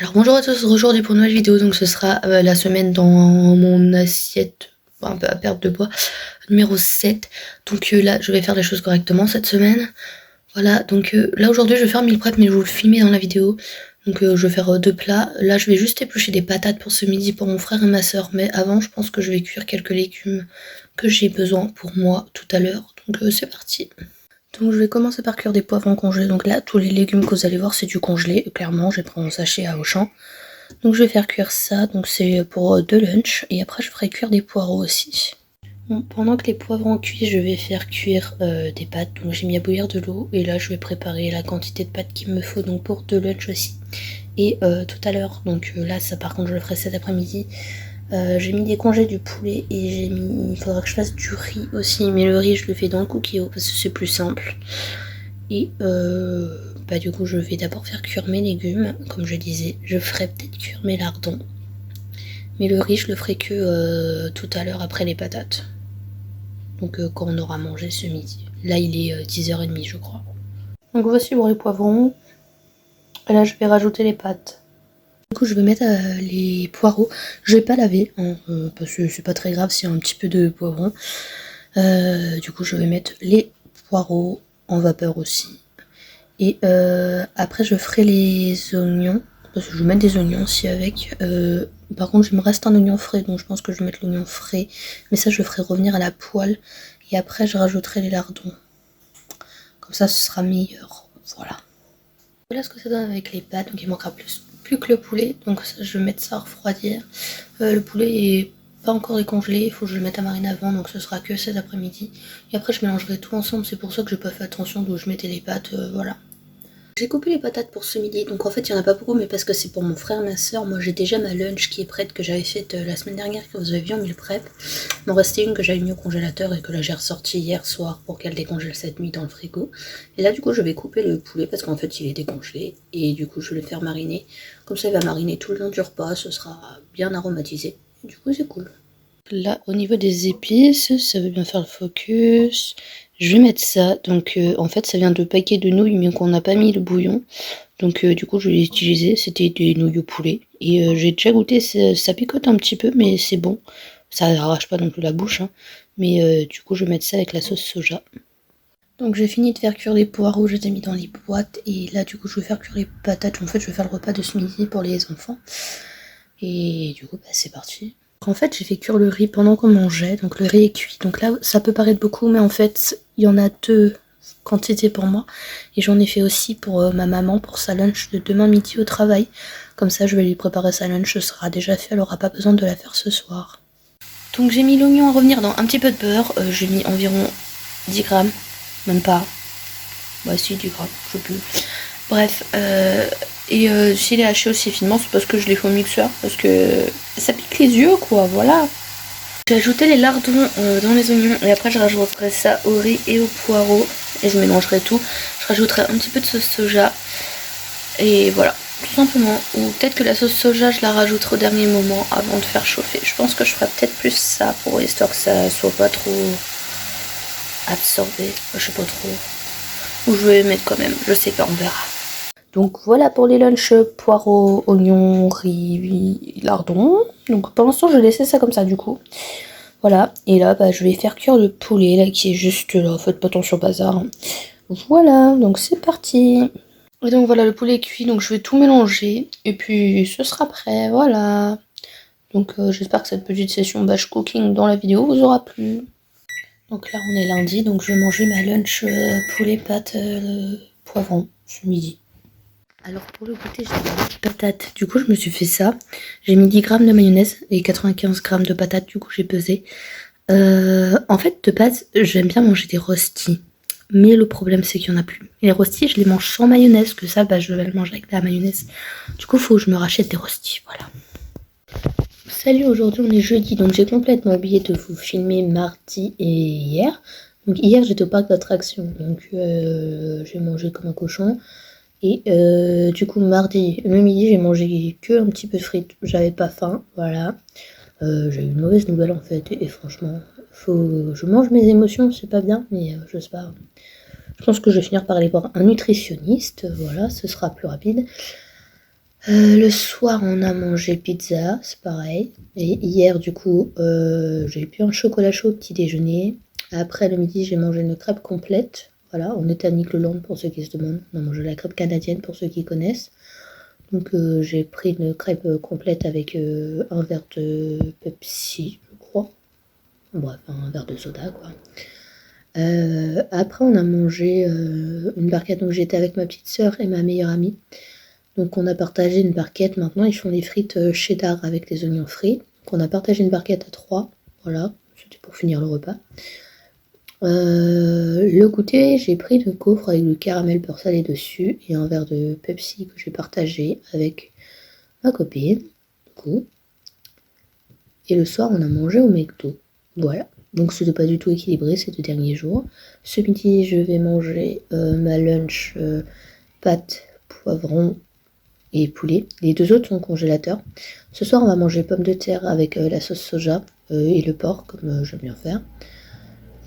Alors bonjour à tous, aujourd'hui pour une nouvelle vidéo, donc ce sera la semaine dans mon assiette, un peu à perte de poids, numéro 7. Donc là je vais faire les choses correctement cette semaine. Voilà, donc là aujourd'hui je vais faire meal prep mais je vais vous le filmer dans la vidéo. Donc je vais faire deux plats. Là je vais juste éplucher des patates pour ce midi pour mon frère et ma soeur. Mais avant je pense que je vais cuire quelques légumes que j'ai besoin pour moi tout à l'heure. Donc c'est parti. Donc je vais commencer par cuire des poivrons congelés. Donc là tous les légumes que vous allez voir c'est du congelé. Clairement j'ai pris mon sachet à Auchan. Donc je vais faire cuire ça, donc c'est pour de lunch. Et après je ferai cuire des poireaux aussi. Bon, pendant que les poivrons cuisent, je vais faire cuire des pâtes. Donc j'ai mis à bouillir de l'eau. Et là je vais préparer la quantité de pâtes qu'il me faut donc pour de lunch aussi. Et tout à l'heure, donc là ça par contre je le ferai cet après-midi. J'ai mis des congés du poulet et j'ai mis. Il faudra que je fasse du riz aussi. Mais le riz je le fais dans le Cookio parce que c'est plus simple. Et du coup je vais d'abord faire cuire mes légumes, comme je disais. Je ferai peut-être cuire mes lardons. Mais le riz je le ferai que tout à l'heure après les patates. Donc quand on aura mangé ce midi. Là il est 10h30 je crois. Donc voici pour les poivrons. Et là je vais rajouter les pâtes. Du coup je vais mettre les poireaux. Je vais pas laver hein, parce que c'est pas très grave s'il y a un petit peu de poivrons. Du coup je vais mettre les poireaux en vapeur aussi. Et après je ferai les oignons, parce que je vais mettre des oignons aussi avec. Par contre il me reste un oignon frais, donc je pense que je vais mettre l'oignon frais. Mais ça je le ferai revenir à la poêle. Et après je rajouterai les lardons. Comme ça ce sera meilleur. Voilà. Voilà ce que ça donne avec les pâtes, donc il manquera plus que le poulet. Donc ça, je vais mettre ça à refroidir. Le poulet est pas encore décongelé, il faut que je le mette à mariner avant, donc ce sera que cet après-midi. Et après je mélangerai tout ensemble, c'est pour ça que j'ai pas fait attention d'où je mettais les pâtes, voilà. J'ai coupé les patates pour ce midi, donc en fait il n'y en a pas beaucoup, mais parce que c'est pour mon frère et ma soeur. Moi j'ai déjà ma lunch qui est prête, que j'avais faite la semaine dernière, que vous avez vu en meal prep. Il m'en restait une que j'avais mis au congélateur et que là j'ai ressorti hier soir pour qu'elle décongèle cette nuit dans le frigo. Et là du coup je vais couper le poulet parce qu'en fait il est décongelé et du coup je vais le faire mariner. Comme ça il va mariner tout le long du repas, ce sera bien aromatisé. Et du coup c'est cool. Là, au niveau des épices, ça veut bien faire le focus. Je vais mettre ça. Donc, en fait, ça vient de paquets de nouilles, mais qu'on n'a pas mis le bouillon. Donc, du coup, je vais les utiliser. C'était des nouilles au poulet. Et j'ai déjà goûté. Ça picote un petit peu, mais c'est bon. Ça arrache pas non plus la bouche. Hein. Mais du coup, je vais mettre ça avec la sauce soja. Donc, j'ai fini de faire cuire les poireaux. Je les ai mis dans les boîtes. Et là, du coup, je vais faire cuire les patates. En fait, je vais faire le repas de ce midi pour les enfants. Et du coup, c'est parti. En fait, j'ai fait cuire le riz pendant qu'on mangeait, donc le riz est cuit. Donc là, ça peut paraître beaucoup, mais en fait, il y en a deux quantités pour moi. Et j'en ai fait aussi pour ma maman, pour sa lunch de demain midi au travail. Comme ça, je vais lui préparer sa lunch, ce sera déjà fait, elle aura pas besoin de la faire ce soir. Donc j'ai mis l'oignon à revenir dans un petit peu de beurre. J'ai mis environ 10 grammes, même pas. Bah si, 10 grammes, je sais plus. Bref, s'il est haché aussi finement, c'est parce que je l'ai fait au mixeur, parce que ça pique les yeux, quoi, voilà. J'ai ajouté les lardons dans les oignons, et après je rajouterai ça au riz et au poireau, et je mélangerai tout. Je rajouterai un petit peu de sauce soja, et voilà, tout simplement. Ou peut-être que la sauce soja, je la rajouterai au dernier moment, avant de faire chauffer. Je pense que je ferai peut-être plus ça, pour histoire que ça soit pas trop absorbé, je sais pas trop. Ou je vais mettre quand même, je sais pas, on verra. Donc voilà pour les lunchs poireaux, oignons, riz, lardons. Donc pour l'instant je vais laisser ça comme ça du coup. Voilà, et là je vais faire cuire le poulet là qui est juste là, faites pas attention au bazar. Voilà, donc c'est parti. Et donc voilà, le poulet est cuit, donc je vais tout mélanger et puis ce sera prêt, voilà. Donc j'espère que cette petite session batch cooking dans la vidéo vous aura plu. Donc là on est lundi, donc je vais manger ma lunch poulet pâtes poivron ce midi. Alors pour le goûter j'ai mis des patates, du coup je me suis fait ça. J'ai mis 10 grammes de mayonnaise et 95 grammes de patates, du coup j'ai pesé. En fait de base j'aime bien manger des rostis. Mais le problème c'est qu'il n'y en a plus. Et les rostis je les mange sans mayonnaise, que ça je vais le manger avec la mayonnaise. Du coup faut que je me rachète des rostis, voilà. Salut, aujourd'hui on est jeudi, donc j'ai complètement oublié de vous filmer mardi et hier. Donc hier j'étais au parc d'attractions, donc j'ai mangé comme un cochon. Et du coup mardi, le midi j'ai mangé que un petit peu de frites, j'avais pas faim, voilà. J'ai eu une mauvaise nouvelle en fait, et franchement, je mange mes émotions, c'est pas bien, mais je sais pas. Je pense que je vais finir par aller voir un nutritionniste, voilà, ce sera plus rapide. Le soir, on a mangé pizza, c'est pareil. Et hier, du coup, j'ai bu un chocolat chaud au petit déjeuner. Après, le midi, j'ai mangé une crêpe complète. Voilà, on était à Nick-le-Land pour ceux qui se demandent. On a mangé la crêpe canadienne pour ceux qui connaissent. Donc, j'ai pris une crêpe complète avec un verre de Pepsi, je crois. Bref, un verre de soda, quoi. Après, on a mangé une barquette. Donc, j'étais avec ma petite sœur et ma meilleure amie. Donc on a partagé une barquette. Maintenant ils font des frites cheddar avec des oignons frits. Donc on a partagé une barquette à 3. Voilà, c'était pour finir le repas. Le goûter, j'ai pris le gaufre avec du caramel beurre salé dessus et un verre de Pepsi que j'ai partagé avec ma copine. Du coup. Et le soir on a mangé au McDo. Voilà. Donc c'était pas du tout équilibré ces 2 derniers jours. Ce midi je vais manger ma lunch pâtes, poivrons et poulet. Les 2 autres sont au congélateur. Ce soir, on va manger pommes de terre avec la sauce soja et le porc, comme j'aime bien faire.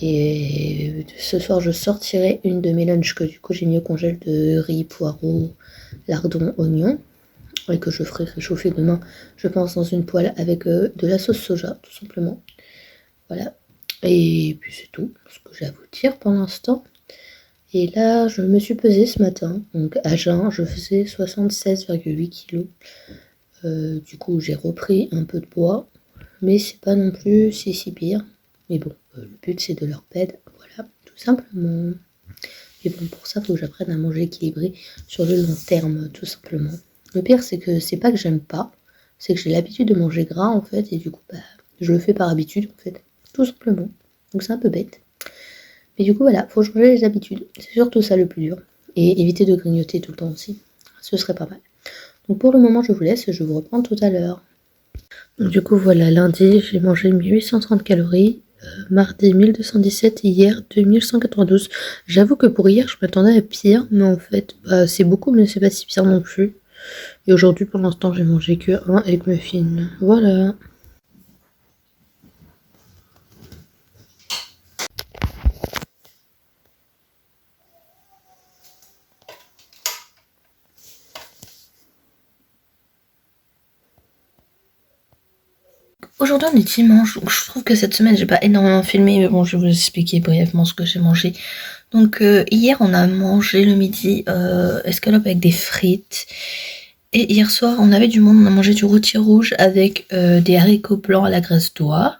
Et ce soir, je sortirai une de mes lunchs que du coup j'ai mis au congèle de riz, poireaux, lardons, oignons. Et que je ferai réchauffer demain, je pense, dans une poêle avec de la sauce soja, tout simplement. Voilà. Et puis c'est tout ce que j'ai à vous dire pour l'instant. Et là, je me suis pesée ce matin. Donc à jeun, je faisais 76,8 kg. Du coup, j'ai repris un peu de poids. Mais c'est pas non plus si pire. Mais bon, le but c'est de leur pède. Voilà, tout simplement. Et bon, pour ça, il faut que j'apprenne à manger équilibré sur le long terme, tout simplement. Le pire, c'est que c'est pas que j'aime pas. C'est que j'ai l'habitude de manger gras, en fait. Et du coup, je le fais par habitude, en fait. Tout simplement. Donc c'est un peu bête. Mais du coup, voilà, faut changer les habitudes. C'est surtout ça le plus dur. Et éviter de grignoter tout le temps aussi. Ce serait pas mal. Donc pour le moment, je vous laisse. Je vous reprends tout à l'heure. Donc du coup, voilà, lundi, j'ai mangé 1830 calories. Mardi, 1217. Et hier, 2192. J'avoue que pour hier, je m'attendais à pire. Mais en fait, c'est beaucoup, mais c'est pas si pire non plus. Et aujourd'hui, pour l'instant, j'ai mangé que un egg muffin. Voilà. Aujourd'hui on est dimanche, donc je trouve que cette semaine j'ai pas énormément filmé, mais bon je vais vous expliquer brièvement ce que j'ai mangé. Donc hier on a mangé le midi escalope avec des frites. Et hier soir on avait du monde, on a mangé du rôti rouge avec des haricots blancs à la graisse d'oie.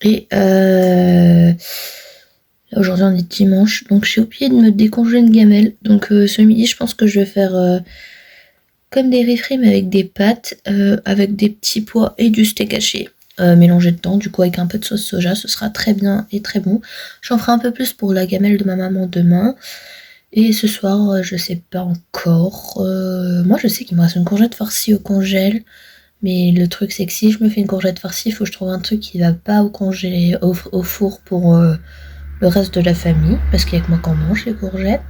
Et là aujourd'hui on est dimanche, donc j'ai oublié de me décongeler une gamelle. Donc ce midi je pense que je vais faire comme des riz frits mais avec des pâtes, avec des petits pois et du steak haché mélangé dedans, du coup avec un peu de sauce soja, ce sera très bien et très bon. J'en ferai un peu plus pour la gamelle de ma maman demain. Et ce soir, je sais pas encore. Moi je sais qu'il me reste une courgette farcie au congèle. Mais le truc c'est que si je me fais une courgette farcie, il faut que je trouve un truc qui va pas au four pour le reste de la famille. Parce qu'il y a que moi qu'on mange les courgettes.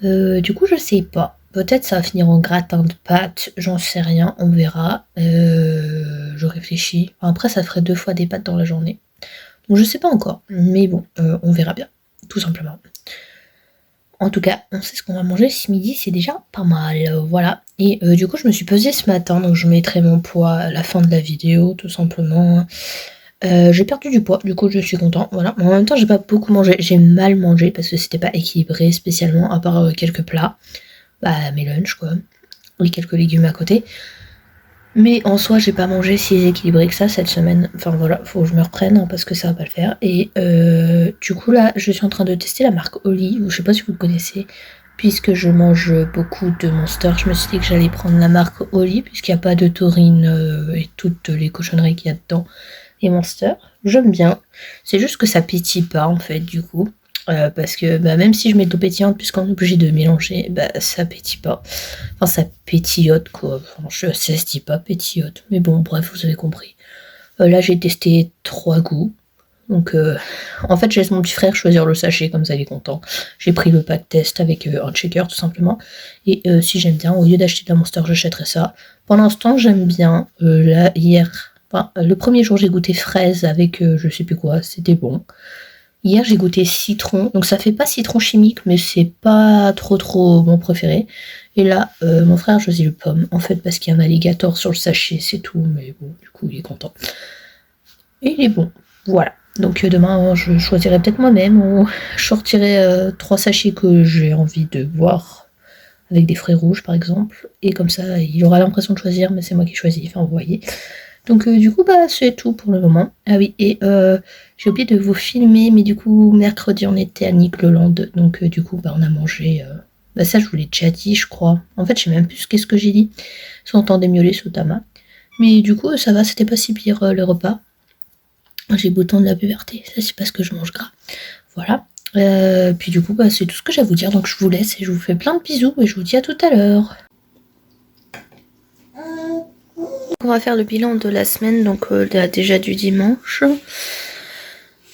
Du coup je sais pas. Peut-être ça va finir en gratin de pâtes, j'en sais rien, on verra. Je réfléchis. Enfin, après, ça ferait 2 fois des pâtes dans la journée. Donc je sais pas encore, mais bon, on verra bien, tout simplement. En tout cas, on sait ce qu'on va manger ce midi, c'est déjà pas mal, voilà. Et du coup, je me suis pesée ce matin, donc je mettrai mon poids à la fin de la vidéo, tout simplement. J'ai perdu du poids, du coup je suis content, voilà. Mais en même temps, j'ai pas beaucoup mangé, j'ai mal mangé parce que c'était pas équilibré spécialement, à part quelques plats. Mes lunchs quoi, et quelques légumes à côté. Mais en soi, j'ai pas mangé si équilibré que ça cette semaine. Enfin voilà, faut que je me reprenne hein, parce que ça va pas le faire. Et du coup là, je suis en train de tester la marque Oli, ou je sais pas si vous connaissez. Puisque je mange beaucoup de Monster, je me suis dit que j'allais prendre la marque Oli, puisqu'il n'y a pas de taurine et toutes les cochonneries qu'il y a dedans. Et Monster, j'aime bien. C'est juste que ça pétille pas en fait du coup. Parce que même si je mets de l'eau pétillante, puisqu'on est obligé de mélanger, ça pétille pas. Enfin, ça pétillote quoi. Enfin, ça se dit pas pétillote. Mais bon, bref, vous avez compris. Là, j'ai testé 3 goûts. Donc, en fait, je laisse mon petit frère choisir le sachet, comme ça il est content. J'ai pris le pack test avec un shaker tout simplement. Et si j'aime bien, au lieu d'acheter de la Monster, j'achèterai ça. Pour l'instant, j'aime bien. Là, hier, le premier jour, j'ai goûté fraise avec je sais plus quoi, c'était bon. Hier, j'ai goûté citron. Donc, ça fait pas citron chimique, mais c'est pas trop mon préféré. Et là, mon frère a choisi le pomme. En fait, parce qu'il y a un alligator sur le sachet, c'est tout. Mais bon, du coup, il est content. Et il est bon. Voilà. Donc, demain, je choisirai peut-être moi-même ou je sortirai 3 sachets que j'ai envie de boire. Avec des fruits rouges, par exemple. Et comme ça, il aura l'impression de choisir, mais c'est moi qui choisis. Enfin, vous voyez. Donc du coup bah c'est tout pour le moment. Ah oui et j'ai oublié de vous filmer mais du coup mercredi on était à Nick-le-Land donc du coup bah on a mangé bah ça je vous l'ai déjà dit je crois. En fait je sais même plus qu'est-ce que j'ai dit. Si on entendait miauler sous Tama. Mais du coup ça va c'était pas si pire le repas. J'ai beau temps de la puberté ça c'est parce que je mange gras. Voilà. Puis du coup bah c'est tout ce que j'ai à vous dire donc je vous laisse et je vous fais plein de bisous et je vous dis à tout à l'heure. On va faire le bilan de la semaine, donc déjà du dimanche.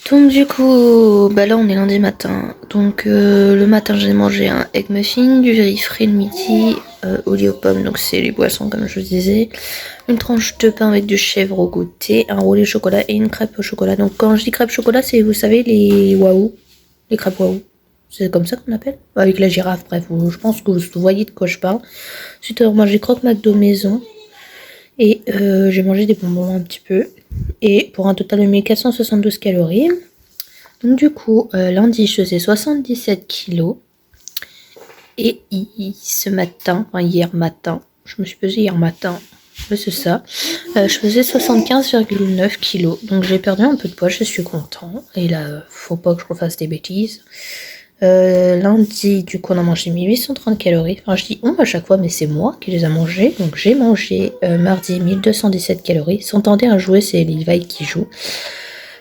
Donc du coup, bah là on est lundi matin. Donc le matin j'ai mangé un egg muffin, du riz frit le midi, au lit aux pommes, donc c'est les boissons comme je vous disais. Une tranche de pain avec du chèvre au goûter, un roulé au chocolat et une crêpe au chocolat. Donc quand je dis crêpe au chocolat, c'est vous savez les waouh, les crêpes waouh. C'est comme ça qu'on appelle. Avec la girafe, bref, je pense que vous voyez de quoi je parle. Ensuite on mangé croque McDo maison. Et j'ai mangé des bonbons un petit peu. Et pour un total de 1472 calories. Donc du coup, lundi, je faisais 77 kilos. Et ce matin, enfin hier matin, je me suis pesée hier matin, c'est ça, je faisais 75,9 kilos. Donc j'ai perdu un peu de poids, je suis content. Et là, faut pas que je refasse des bêtises. Lundi, du coup, on a mangé 1830 calories. Enfin, je dis on à chaque fois, mais c'est moi qui les a mangés. Donc, j'ai mangé mardi 1217 calories. S'entendez un jouet, c'est Levi qui joue.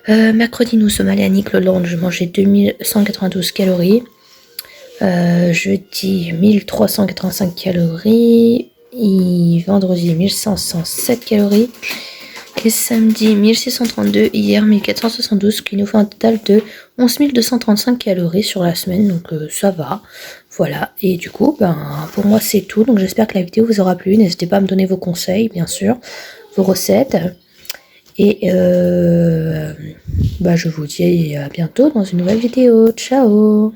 Mercredi, nous sommes allés à Nick-le-Land. Je mangeais 2192 calories. Jeudi, 1385 calories. Et vendredi, 1507 calories. Et samedi 1632, hier 1472, ce qui nous fait un total de 11 235 calories sur la semaine, donc ça va. Voilà, et du coup, pour moi c'est tout, donc j'espère que la vidéo vous aura plu. N'hésitez pas à me donner vos conseils, bien sûr, vos recettes. Et je vous dis à bientôt dans une nouvelle vidéo. Ciao!